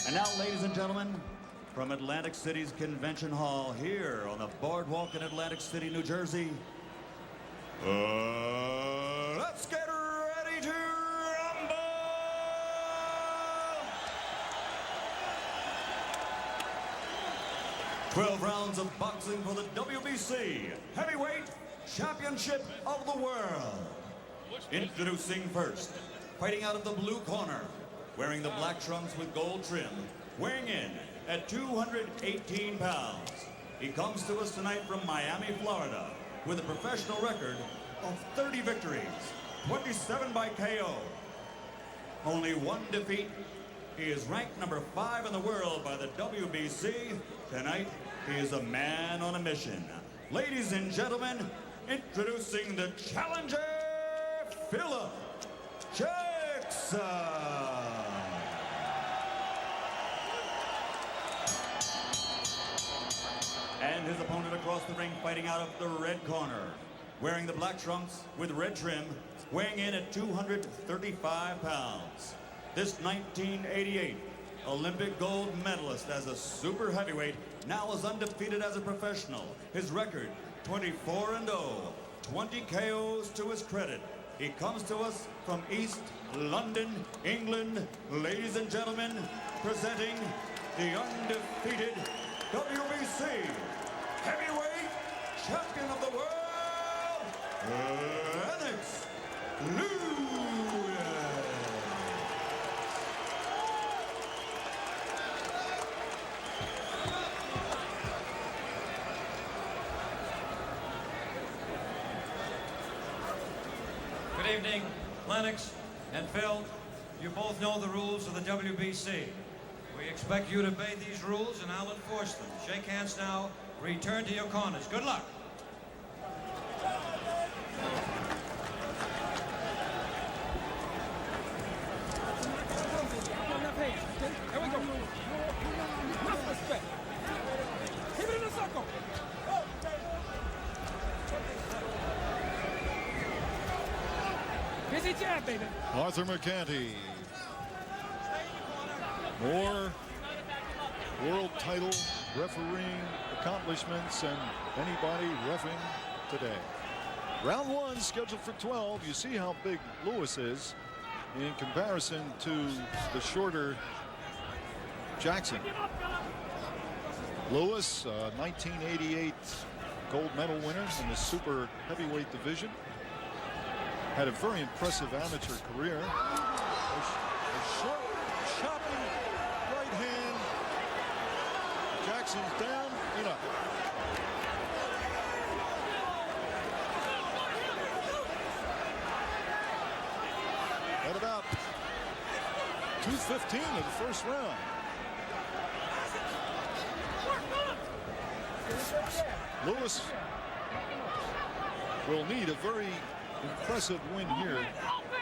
And now, ladies and gentlemen, from Atlantic City's Convention Hall here on the boardwalk in Atlantic City, New Jersey, let's get ready to rumble! 12 rounds of boxing for the WBC Heavyweight Championship of the World. Introducing first, fighting out of the blue corner, wearing the black trunks with gold trim, weighing in at 218 pounds. He comes to us tonight from Miami, Florida, with a professional record of 30 victories, 27 by KO. Only one defeat. He is ranked number 5 in the world by the WBC. Tonight, he is a man on a mission. Ladies and gentlemen, introducing the challenger, Philip Jackson. And his opponent across the ring, fighting out of the red corner, wearing the black trunks with red trim, weighing in at 235 pounds. This 1988 Olympic gold medalist as a super heavyweight now is undefeated as a professional. His record, 24-0, 20 KOs to his credit. He comes to us from East London, England. Ladies and gentlemen, presenting the undefeated WBC Heavyweight Champion of the World, Lennox. Good evening, Lennox and Phil. You both know the rules of the WBC. We expect you to obey these rules, and I'll enforce them. Shake hands now. Return to your corners. Good luck. There we go. Enough respect. Keep it in the circle. Busy jab, baby. Arthur McCanty. More world title refereeing accomplishments than anybody reffing today. Round 1 scheduled for 12. You see how big Lewis is in comparison to the shorter Jackson. Lewis, 1988 gold medal winner in the super heavyweight division. Had a very impressive amateur career. A short, choppy right hand. Jackson's down and up. At about 2:15 of the first round. Lewis will need a very impressive win here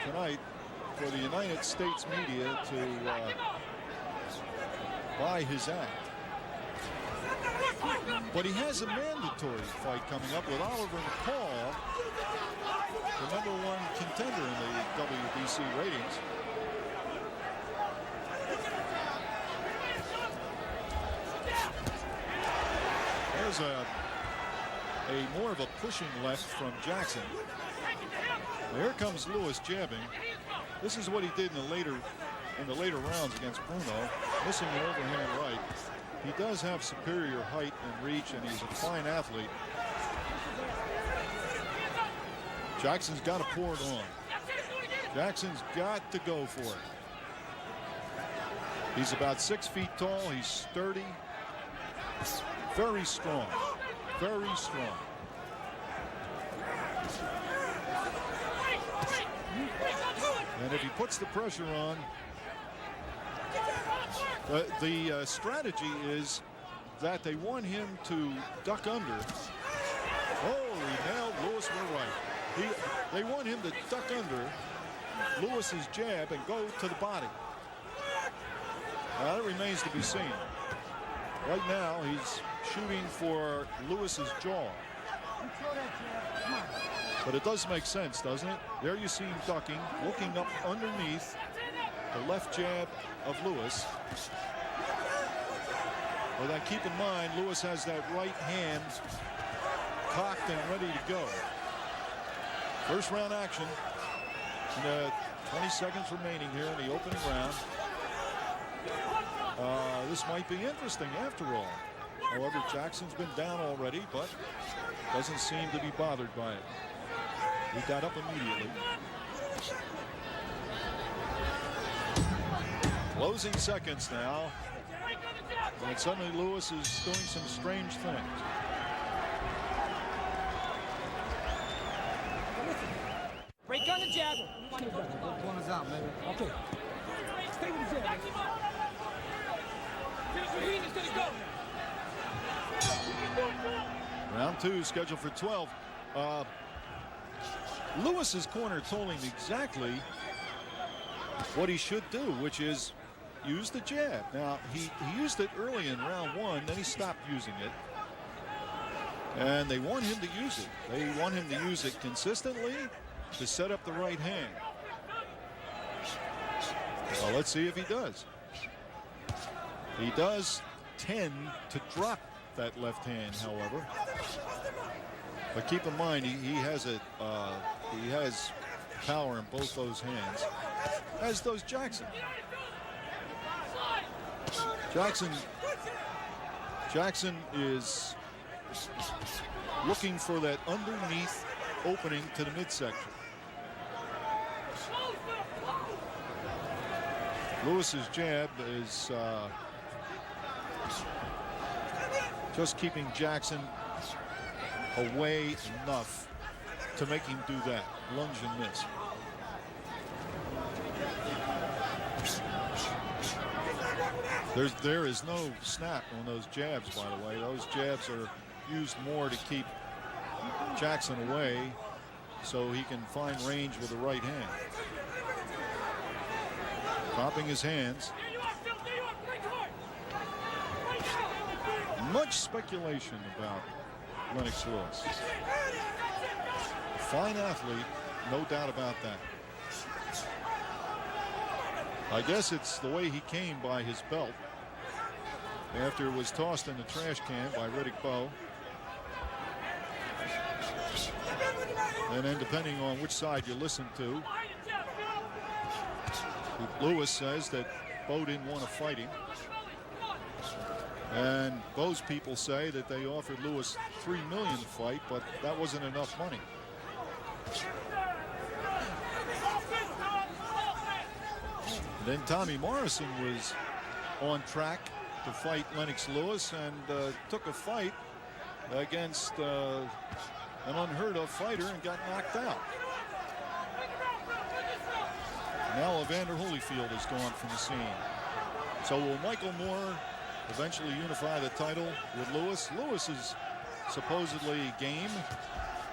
tonight for the United States media to buy his act. But he has a mandatory fight coming up with Oliver McCall, the #1 contender in the WBC ratings. There's a more of a pushing left from Jackson. Here comes Lewis jabbing. This is what he did in the later rounds against Bruno, missing the overhand right. He does have superior height and reach, and he's a fine athlete. Jackson's got to pour it on. Jackson's got to go for it. He's about 6 feet tall. He's sturdy. Very strong. Very strong. And if he puts the pressure on, the strategy is that they want him to duck under. Oh, he nailed Lewis. We're right. They want him to duck under Lewis's jab and go to the body. Now, that remains to be seen. Right now, he's shooting for Lewis's jaw. But it does make sense, doesn't it? There you see him ducking, looking up underneath the left jab of Lewis. Well, then keep in mind, Lewis has that right hand cocked and ready to go. First round action. 20 seconds remaining here in the opening round. This might be interesting after all. However, Jackson's been down already, but doesn't seem to be bothered by it. He got up immediately. Closing seconds now. And suddenly Lewis is doing some strange things. Break on the jab. One is out, baby. Okay. Stay with the jab. Finish your heat, it's gonna go. Round 2 scheduled for 12. Lewis's corner told him exactly what he should do, which is use the jab. Now, he used it early in round 1, then he stopped using it. And they want him to use it. They want him to use it consistently to set up the right hand. Well, let's see if he does. He does tend to drop that left hand, however. But keep in mind, he has power in both those hands, as does Jackson. Jackson is looking for that underneath opening to the midsection. Lewis's jab is just keeping Jackson away enough to make him do that. Lunge and miss. There is no snap on those jabs, by the way. Those jabs are used more to keep Jackson away so he can find range with the right hand. Dropping his hands. Much speculation about Lennox Lewis. Fine athlete, no doubt about that. I guess it's the way he came by his belt after it was tossed in the trash can by Riddick Bowe. And then depending on which side you listen to, Lewis says that Bowe didn't want to fight him. And Bowe's people say that they offered Lewis $3 million to fight, but that wasn't enough money. And then Tommy Morrison was on track to fight Lennox Lewis and took a fight against an unheard of fighter and got knocked out. Now Evander Holyfield is gone from the scene. So will Michael Moore eventually unify the title with Lewis? Lewis is supposedly game,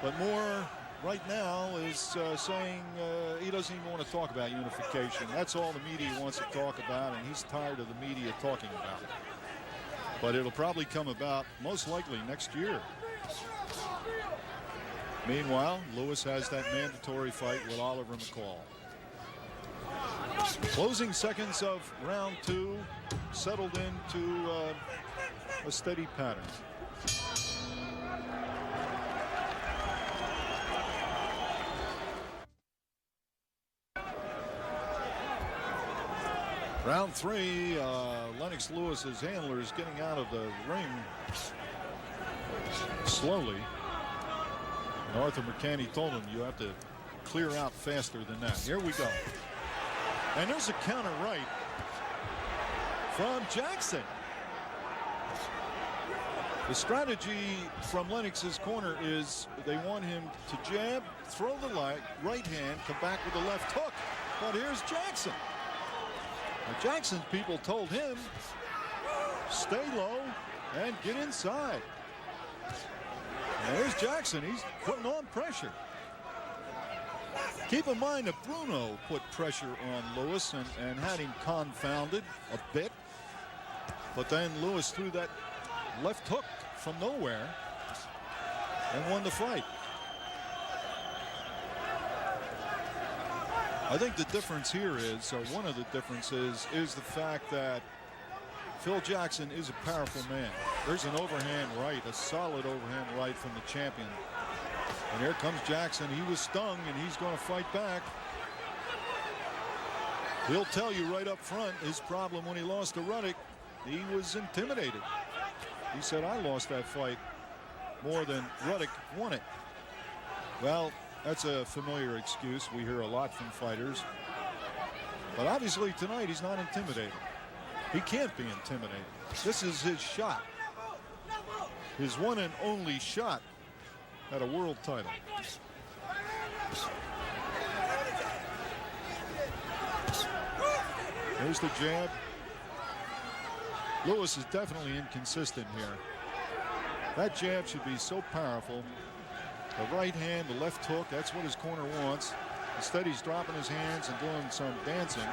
but Moore right now is saying he doesn't even want to talk about unification. That's all the media wants to talk about, and he's tired of the media talking about it. But it'll probably come about most likely next year. Meanwhile, Lewis has that mandatory fight with Oliver McCall. Closing seconds of round 2 settled into a steady pattern. Round 3, Lennox Lewis's handler is getting out of the ring slowly. And Arthur McCanny told him you have to clear out faster than that. Here we go. And there's a counter right from Jackson. The strategy from Lennox's corner is they want him to jab, throw the right hand, come back with the left hook. But here's Jackson. Now Jackson's people told him, stay low and get inside. And there's Jackson. He's putting on pressure. Keep in mind that Bruno put pressure on Lewis and had him confounded a bit. But then Lewis threw that left hook from nowhere and won the fight. I think the difference here is, or one of the differences, is the fact that Phil Jackson is a powerful man. There's an overhand right, a solid overhand right from the champion. And here comes Jackson. He was stung, and he's going to fight back. He'll tell you right up front his problem when he lost to Ruddock, he was intimidated. He said, I lost that fight more than Ruddock won it. Well, that's a familiar excuse we hear a lot from fighters. But obviously tonight he's not intimidated. He can't be intimidated. This is his shot. His one and only shot at a world title. There's the jab. Lewis is definitely inconsistent here. That jab should be so powerful. The right hand, the left hook, that's what his corner wants. Instead, he's dropping his hands and doing some dancing.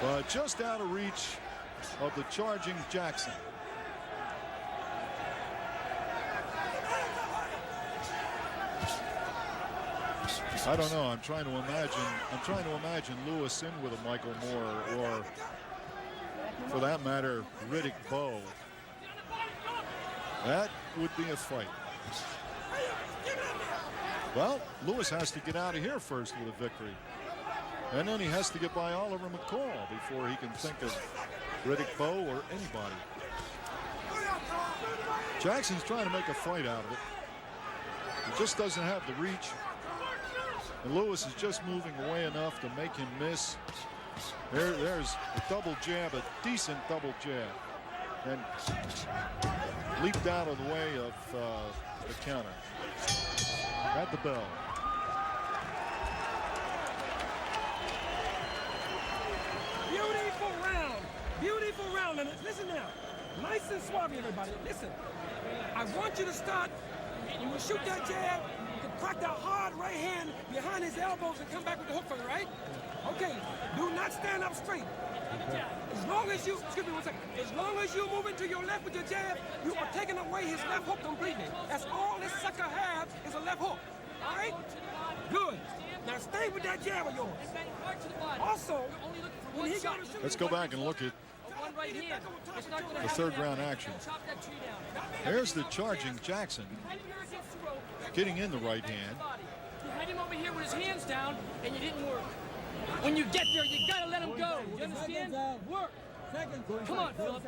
But just out of reach of the charging Jackson. I don't know. I'm trying to imagine Lewis in with a Michael Moore, or for that matter, Riddick Bowe. That would be a fight. Well, Lewis has to get out of here first with a victory. And then he has to get by Oliver McCall before he can think of Riddick Bowe or anybody. Jackson's trying to make a fight out of it. He just doesn't have the reach. And Lewis is just moving away enough to make him miss. There's a double jab, a decent double jab. And leaped out of the way of the counter. At the bell. Beautiful round. Beautiful round. And listen now. Nice and suave, everybody. Listen. I want you to start. When you shoot that jab, you crack that hard right hand behind his elbows and come back with the hook for it, right? Okay. Do not stand up straight. As long as you, excuse me one second, as long as you move into your left with your jab, you are taking away his left hook completely. That's all this sucker has is a left hook. All right? Good. Now stay with that jab of yours. Also, when he got to let's go back and look at the third round action. There's the charging Jackson. Getting in the right hand. You had him over here with his hands down, and you didn't work. When you get there, you gotta let him go. You understand? Work. Come on, Philip.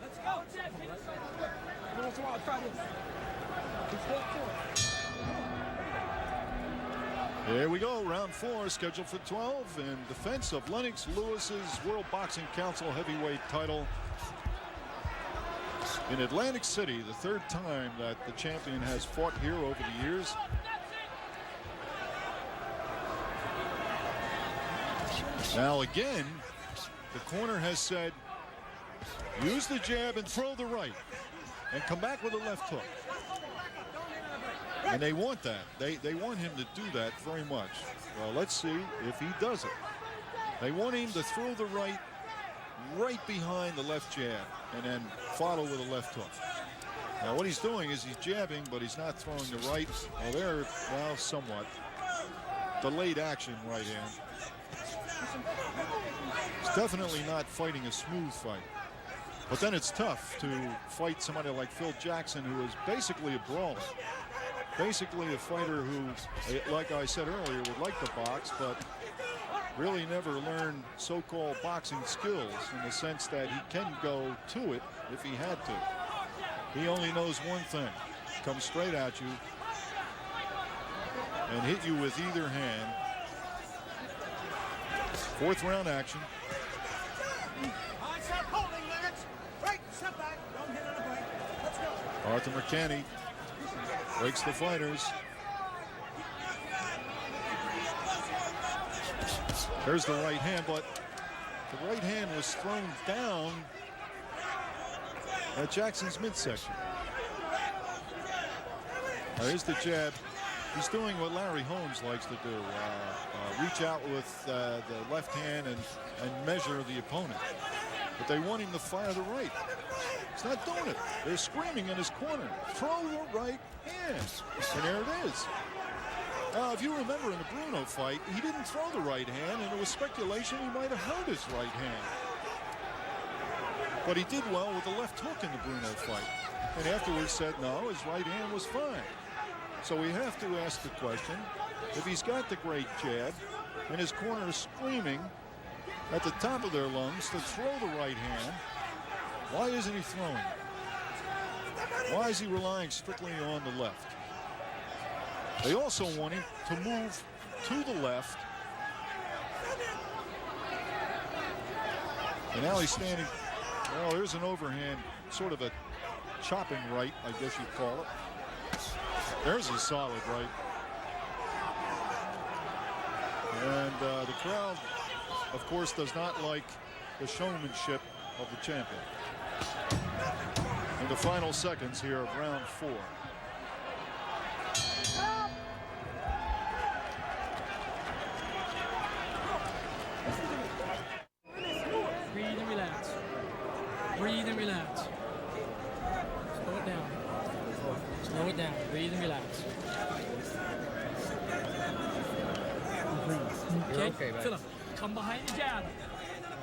Let's go. once in a while, try this. Here we go, round 4, scheduled for 12 in defense of Lennox Lewis's World Boxing Council heavyweight title in Atlantic City, the third time that the champion has fought here over the years. Now again, the corner has said, use the jab and throw the right and come back with a left hook. And they want that. They want him to do that very much. Well, let's see if he does it. They want him to throw the right behind the left jab and then follow with a left hook. Now what he's doing is he's jabbing, but he's not throwing the right. Well, somewhat. Delayed action right hand. He's definitely not fighting a smooth fight. But then it's tough to fight somebody like Phil Jackson, who is basically a brawler. Basically a fighter who, like I said earlier, would like to box, but really never learned so-called boxing skills in the sense that he can go to it if he had to. He only knows one thing: come straight at you and hit you with either hand. Fourth round action. Arthur McCanny breaks the fighters. There's the right hand, but the right hand was thrown down at Jackson's midsection. Here's the jab. He's doing what Larry Holmes likes to do, reach out with the left hand and measure the opponent. But they want him to fire the right. He's not doing it. They're screaming in his corner, throw the right hand. And there it is. If you remember in the Bruno fight, he didn't throw the right hand, and there was speculation he might have hurt his right hand. But he did well with the left hook in the Bruno fight, and afterwards said no, his right hand was fine. So we have to ask the question, if he's got the great jab and his corner is screaming at the top of their lungs to throw the right hand, why isn't he throwing? Why is he relying strictly on the left? They also want him to move to the left. And now he's standing. Well, there's an overhand, sort of a chopping right, I guess you'd call it. There's a solid right. And the crowd, of course, does not like the showmanship of the champion. In the final seconds here of round 4. Breathe and relax. Breathe and relax. Slow it down. Slow it down. Breathe and relax. Okay, Philip, come behind your jab.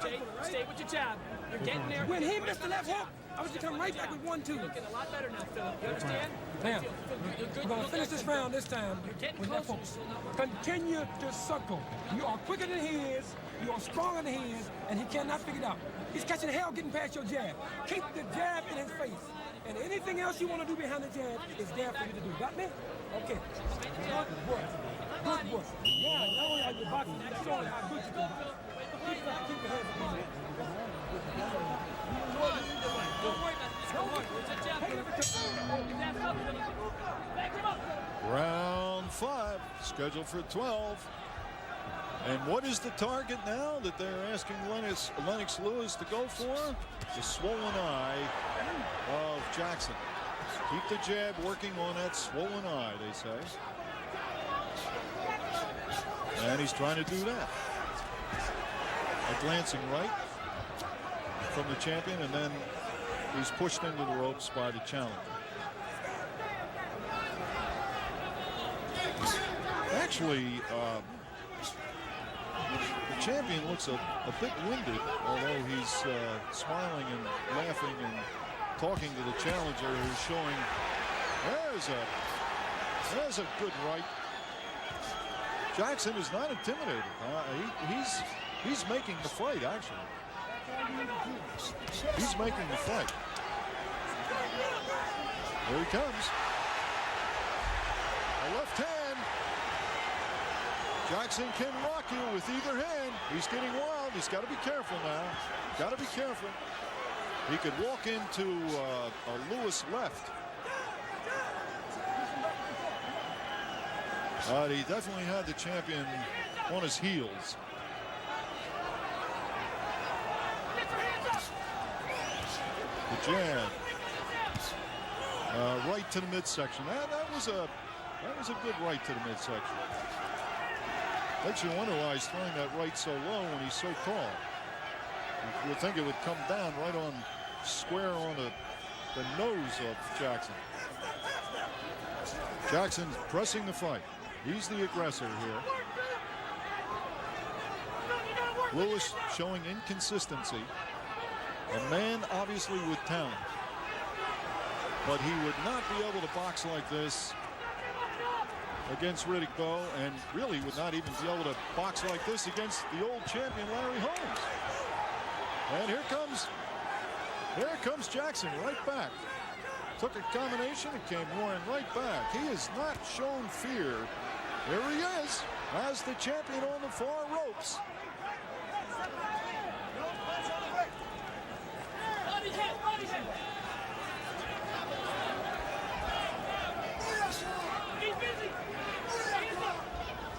Jay, stay with your jab. You're getting there. When he missed the left hook, I was to come right back with 1-2. Looking a lot better now, Philip. You understand? Now, You're good. we're going to finish this round this time You're getting with left closer. hook. You're still not working. Continue to circle. You are quicker than he is. You are stronger than he is, and he cannot figure it out. He's catching hell getting past your jab. Keep the jab in his face. And anything else you want to do behind the jab is there for you to do. Got me? Okay. Good work. Good work. Now, not only are you boxing, you're showing how good you can box. Keep your hands up. Don't worry about it. It's going to work. It's a jab, Philip. If that's up, Philip. Back him up. Round 5, scheduled for 12. And what is the target now that they're asking Lennox Lewis to go for? The swollen eye of Jackson. Keep the jab working on that swollen eye, they say. And he's trying to do that. A glancing right from the champion, and then he's pushed into the ropes by the challenger. Actually, the champion looks a bit winded, although he's smiling and laughing and talking to the challenger, who's showing there's a good right. Jackson is not intimidated. He's making the fight, actually. He's making the fight. Here he comes. A left hand. Jackson can rock you with either hand. He's getting wild. He's got to be careful now. Got to be careful. He could walk into a Lewis left. But he definitely had the champion on his heels. The jab. Right to the midsection. That was a good right to the midsection. Makes you wonder why he's throwing that right so low when he's so tall. You would think it would come down right on square on the nose of Jackson. Jackson's pressing the fight. He's the aggressor here. Lewis showing inconsistency. A man obviously with talent. But he would not be able to box like this against Riddick Bowe, and really would not even be able to box like this against the old champion Larry Holmes. And here comes Jackson right back. Took a combination and came roaring right back. He has not shown fear. Here he is as the champion on the far ropes.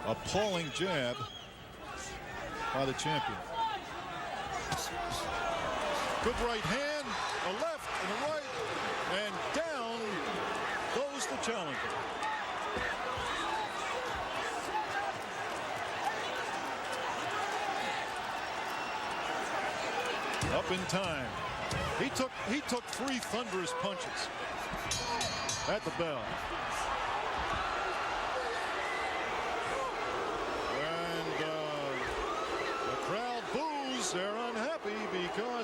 Appalling jab by the champion. Good right hand, a left and a right, and down goes the challenger. Up in time. He took 3 thunderous punches at the bell.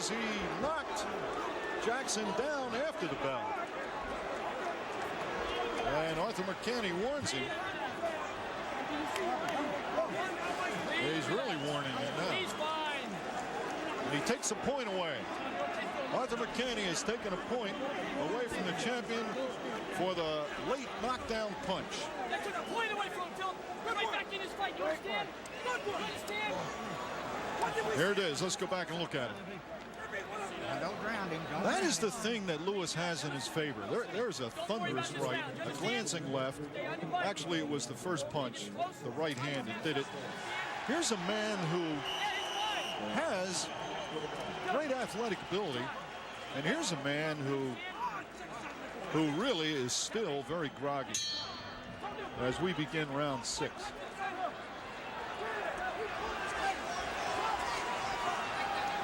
because he knocked Jackson down after the bell. And Arthur McCanny warns him. He's really warning him now. He's fine. And he takes a point away. Arthur McCanny has taken a point away from the champion for the late knockdown punch. They took a point away from him, Phil. We're right back in this fight. You understand? You understand? Here it is. Let's go back and look at it. Don't ground him. That is the thing that Lewis has in his favor. There's a thunderous right, a glancing left. Actually, it was the first punch, the right hand that did it. Here's a man who has great athletic ability, and here's a man who really is still very groggy as we begin round 6.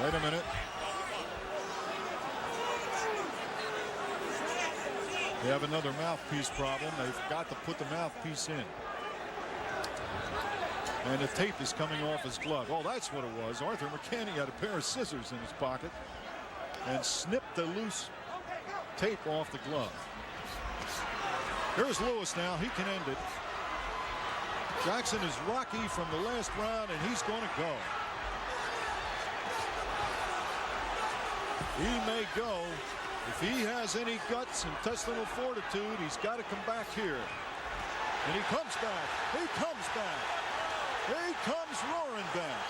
Wait a minute. They have another mouthpiece problem. They've got to put the mouthpiece in. And the tape is coming off his glove. Oh, that's what it was. Arthur McCanny had a pair of scissors in his pocket and snipped the loose tape off the glove. Here's Lewis now. He can end it. Jackson is rocky from the last round, and he's going to go. He may go. If he has any guts, intestinal fortitude, he's got to come back here. And he comes back. He comes back. He comes roaring back.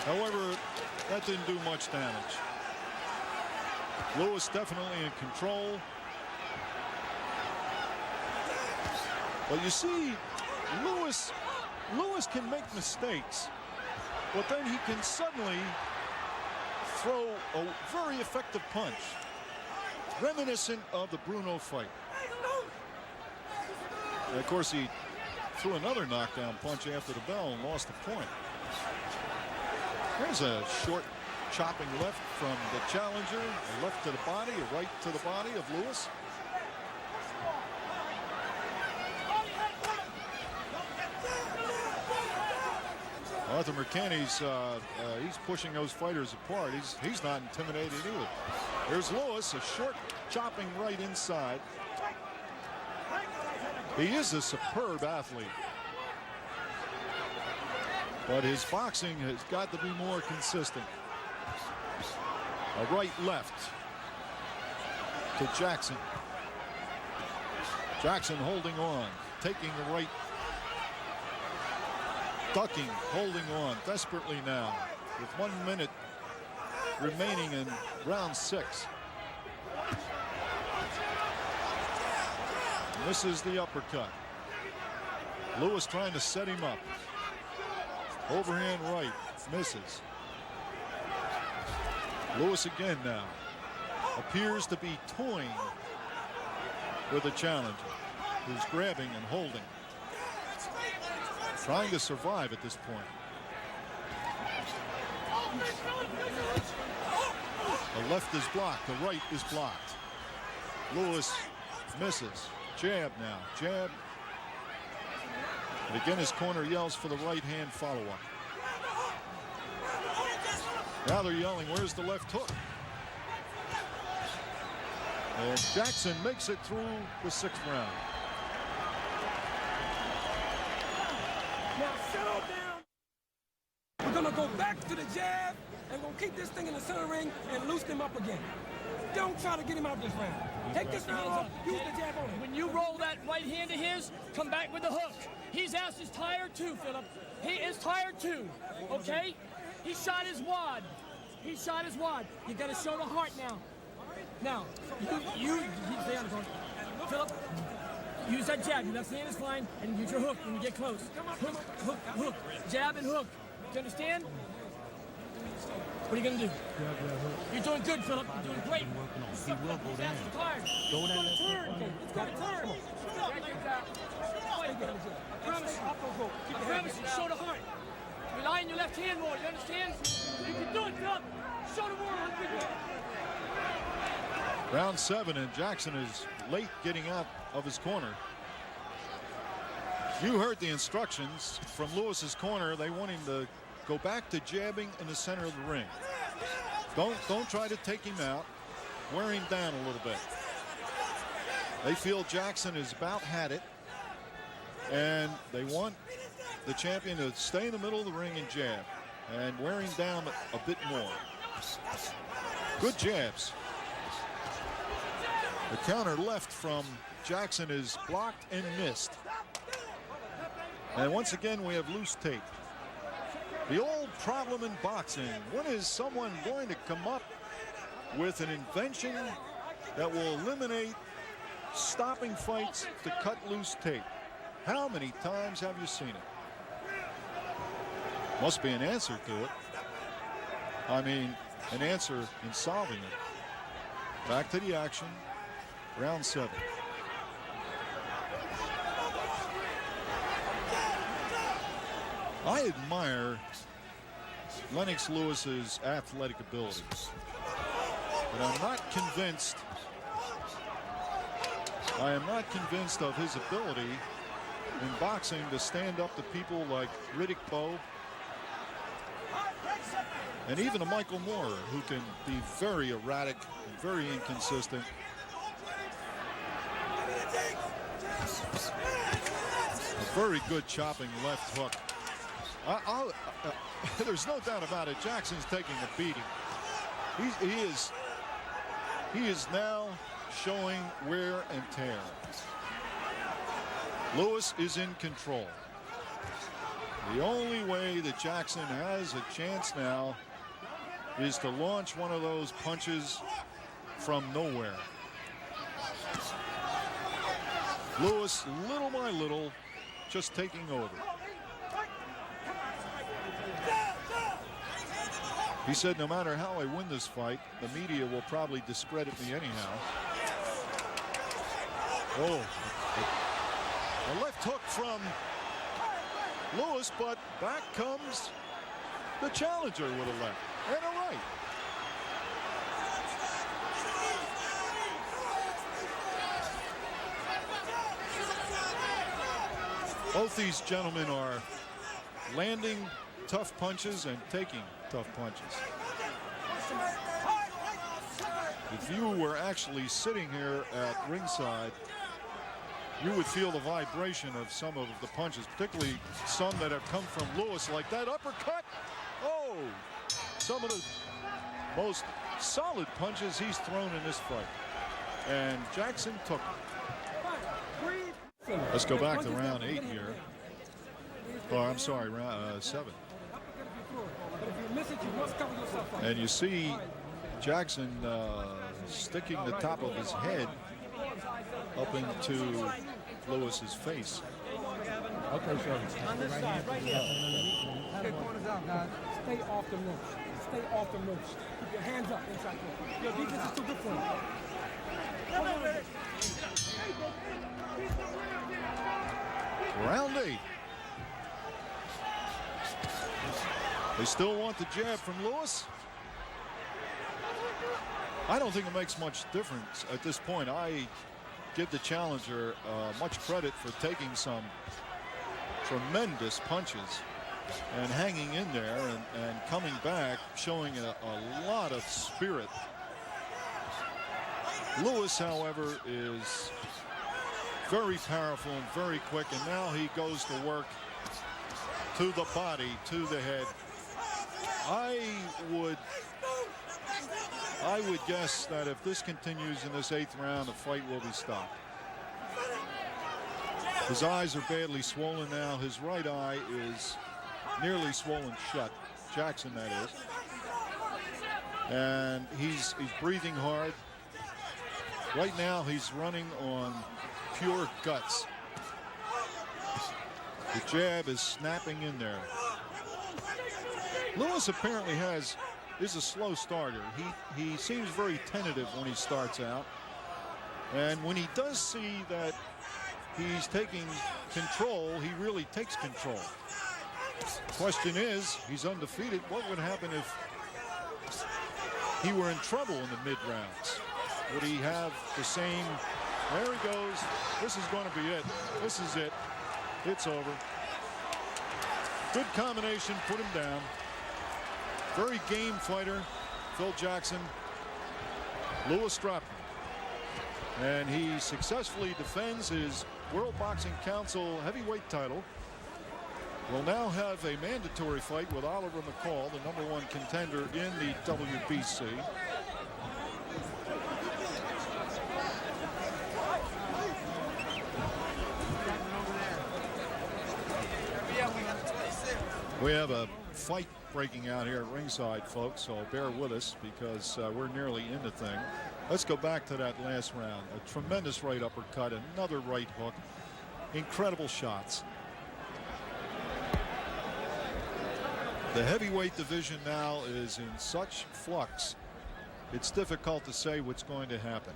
However, that didn't do much damage. Lewis definitely in control. But you see, Lewis can make mistakes, but then he can suddenly throw a very effective punch, reminiscent of the Bruno fight. And of course, he threw another knockdown punch after the bell and lost the point. There's a short chopping left from the challenger, a left to the body, a right to the body of Lewis. Arthur McCanny's he's pushing those fighters apart. He's not intimidated either. Here's Lewis, a short chopping right inside. He is a superb athlete, but his boxing has got to be more consistent. A right left to Jackson. Jackson holding on, taking the right, ducking, holding on desperately now with 1 minute remaining in round 6. Misses the uppercut. Lewis trying to set him up. Overhand right, misses. Lewis again now. Appears to be toying with the challenger, who's grabbing and holding. Trying to survive at this point. The left is blocked, the right is blocked. Lewis misses. Jab now, jab. And again, his corner yells for the right hand follow-up. Now they're yelling, where's the left hook? And Jackson makes it through the 6th round. Now settle down. We're gonna go back to the jab and we'll keep this thing in the center ring and loosen him up again. Don't try to get him out this round. Take this round off, use the jab on him. When you roll that right hand of his, come back with the hook. His ass is tired too, Philip. He is tired too, okay? He shot his wad. He shot his wad. You gotta show the heart now. Now, you stay on the phone. Philip, use that jab. Your left hand is fine, and use your hook when you get close. Hook, hook, hook. Jab and hook. Do you understand? What are you gonna do? You're doing good, Philip. You're doing great. He will go down. Tired. Go down. It's gonna turn. I promise you, show the heart. Rely on your left hand more, you understand? You can do it, Philip. Show the world how good you are. Round 7, and Jackson is late getting out of his corner. You heard the instructions from Lewis's corner. They want him to Go back to jabbing in the center of the ring. Don't try to take him out. Wear him down a little bit. They feel Jackson has about had it, and they want the champion to stay in the middle of the ring and jab and wear him down a bit more. Good jabs. The counter left from Jackson is blocked and missed. And once again, we have loose tape. The old problem in boxing. When is someone going to come up with an invention that will eliminate stopping fights to cut loose tape? How many times have you seen it? Must be an answer to it. I mean, an answer in solving it. Back to the action. Round 7. I admire Lennox Lewis's athletic abilities, but I'm not convinced. I am not convinced of his ability in boxing to stand up to people like Riddick Bowe and even a Michael Moore, who can be very erratic and very inconsistent. A very good chopping left hook. There's no doubt about it. Jackson's taking a beating. He is now showing wear and tear. Lewis is in control. The only way that Jackson has a chance now is to launch one of those punches from nowhere. Lewis, little by little, just taking over. He said, no matter how I win this fight, the media will probably discredit me anyhow. Oh, a left hook from Lewis, but back comes the challenger with a left and a right. Both these gentlemen are landing tough punches and taking tough punches. If you were actually sitting here at ringside, you would feel the vibration of some of the punches, particularly some that have come from Lewis, like that uppercut. Oh, some of the most solid punches he's thrown in this fight. And Jackson took them. Let's go back to round 8 here. Oh, I'm sorry, round 7. And you see Jackson sticking the top of his head up into Lewis's face. Okay, sir. On this side, right here. Okay, corners out, guys. Stay off the ropes. Stay off the ropes. Keep your hands up inside there. Your defense is too good for you. Round 8. They still want the jab from Lewis. I don't think it makes much difference at this point. I give the challenger much credit for taking some tremendous punches and hanging in there and coming back, showing a lot of spirit. Lewis, however, is very powerful and very quick, and now he goes to work to the body, to the head. I would guess that if this continues in this 8th round, the fight will be stopped. His eyes are badly swollen now. His right eye is nearly swollen shut. Jackson, that is. And he's breathing hard. Right now, he's running on pure guts. The jab is snapping in there. Lewis apparently is a slow starter. He seems very tentative when he starts out. And when he does see that he's taking control, he really takes control. Question is, he's undefeated. What would happen if he were in trouble in the mid-rounds? Would he have the same? There he goes. This is going to be it. This is it. It's over. Good combination, put him down. Very game fighter, Phil Jackson. Lewis dropped him. And he successfully defends his World Boxing Council heavyweight title. Will now have a mandatory fight with Oliver McCall, the #1 contender in the WBC. We have a fight breaking out here at ringside, folks, so bear with us because we're nearly in the thing. Let's go back to that last round. A tremendous right uppercut, another right hook. Incredible shots. The heavyweight division now is in such flux, it's difficult to say what's going to happen.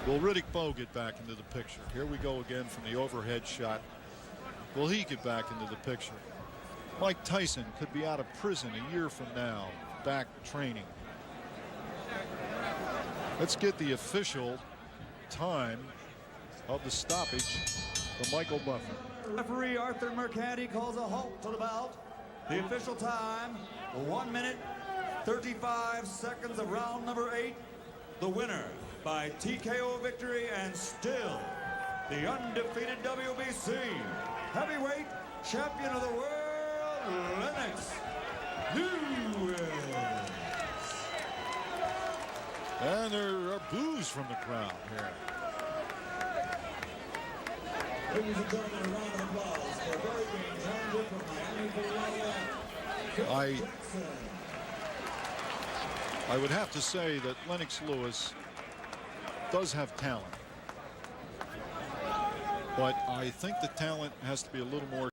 Will Riddick Bowe get back into the picture? Here we go again from the overhead shot. Will he get back into the picture? Mike Tyson could be out of prison a year from now, back training. Let's get the official time of the stoppage from Michael Buffer. Referee Arthur Mercante calls a halt to the bout. The official time, 1 minute, 35 seconds of round number 8. The winner by TKO victory and still the undefeated WBC heavyweight champion of the world, Lennox Lewis. And there are boos from the crowd here. Ladies and gentlemen, a round of applause for a very game challenger from Miami, Florida. I would have to say that Lennox Lewis does have talent, but I think the talent has to be a little more